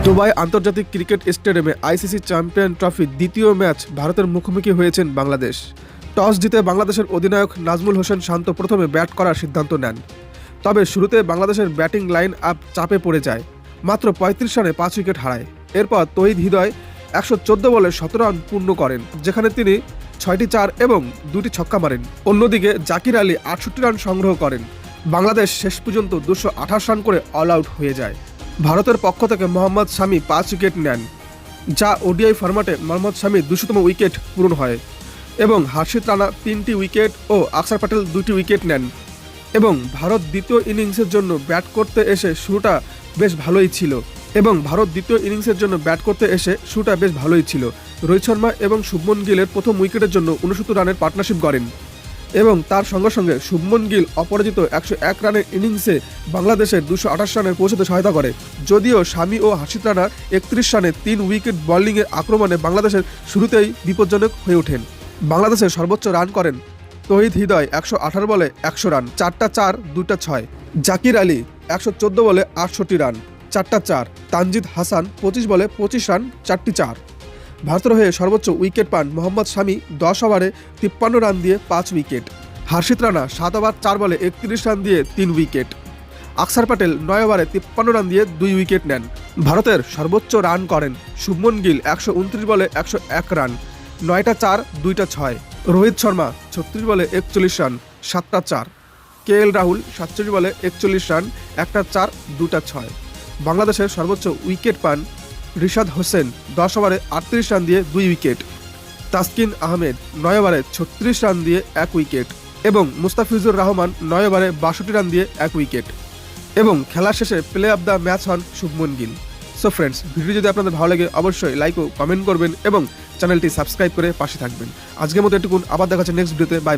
Dubai আন্তর্জাতিক cricket স্টেডিয়ামে ICC champion ট্রফির দ্বিতীয় ম্যাচ ভারতের মুখোমুখি হয়েছেন বাংলাদেশ। টস জিতে বাংলাদেশের অধিনায়ক নাজমুল হোসেন শান্ত প্রথমে ব্যাট করার সিদ্ধান্ত নেন। তবে শুরুতে বাংলাদেশের ব্যাটিং লাইন আপ চাপে পড়ে যায়, মাত্র ৩৫ রানে ৫ উইকেট হারায়। এরপর তৌহিদ হৃদয় ১১৪ বলে ১৭ রান পূর্ণ করেন, যেখানে তিনি ৬টি ৪ এবং ২টি ছক্কা মারেন। অন্যদিকে জাকির আলী ৬৮ রান সংগ্রহ করেন। বাংলাদেশ শেষ পর্যন্ত ২২৮ রান করে অল আউট হয়ে যায়। ভারতের পক্ষ থেকে মোহাম্মদ শামি ৫ উইকেট নেন, যা ওডিআই ফরম্যাটে মোহাম্মদ শামির ২০০তম উইকেট পূরণ হয়, এবং হর্ষিত রানা 3টি উইকেট ও আকসার প্যাটেল 2টি উইকেট নেন। এবং ভারত দ্বিতীয় ইনিংসের জন্য ব্যাট করতে এসে শুরুটা বেশ ভালোই ছিল। রোহিত শর্মা এবং শুভমন গিলের প্রথম উইকেটের জন্য ৬৯ রানের পার্টনারশিপ গড়েন, এবং তার সঙ্গে সঙ্গে শুভমন গিল অপরাজিত ১০১ রানের ইনিংসে বাংলাদেশের ২২৮ রানে পৌঁছতে সহায়তা করে। যদিও শামি ও হর্ষিত রানা ৩১ রানে ৩ উইকেট বোলিংয়ের আক্রমণে বাংলাদেশের শুরুতেই বিপজ্জনক হয়ে ওঠেন। বাংলাদেশের সর্বোচ্চ রান করেন তৌহিদ হৃদয় ১১৮ বলে ১০০ রান, 4টা ৪ 2টা ৬। জাকির আলী ১১৪ বলে ৬৮ রান, 4টা ৪। তানজিদ হাসান ২৫ বলে ২৫ রান, 4টি ৪। ভারতের হয়ে সর্বোচ্চ উইকেট পান মোহাম্মদ শামি ১০ ওভারে ৫৩ রান দিয়ে ৫ উইকেট। হর্ষিত রানা ৭ ওভার ৪ বলে ৩১ রান দিয়ে ৩ উইকেট। আকসার প্যাটেল ৯ ওভারে ৫৩ রান দিয়ে ২ উইকেট নেন। ভারতের সর্বোচ্চ রান করেন শুভমন গিল ১২৯ বলে ১০১ রান, ৯টা ৪ 2টা ৬। রোহিত শর্মা ৩৬ বলে ৪১ রান, 7টা ৪। কেএল রাহুল ৪৭ বলে ৪১ রান, ১টা ৪ 2টা ৬। বাংলাদেশের সর্বোচ্চ উইকেট পান রিশাদ হোসেন ১০ ওভারে ৩৮ রান দিয়ে 2 উইকেট। তাসকিন আহমেদ ৯ ওভারে ৩৬ রান দিয়ে 1 উইকেট, এবং মুস্তাফিজুর রহমান ৯ ওভারে ৬২ রান দিয়ে 1 উইকেট। এবং খেলার শেষে প্লে অফ দ্য ম্যাচ হন Shubman Gill. So friends, video যদি আপনাদের ভালো লাগে অবশ্যই লাইক ও কমেন্ট করবেন এবং চ্যানেলটি সাবস্ক্রাইব করে পাশে থাকবেন। আজকের মতো এটুকুন, আবার দেখা হচ্ছে নেক্সট ভিডিওতে। Bye bye.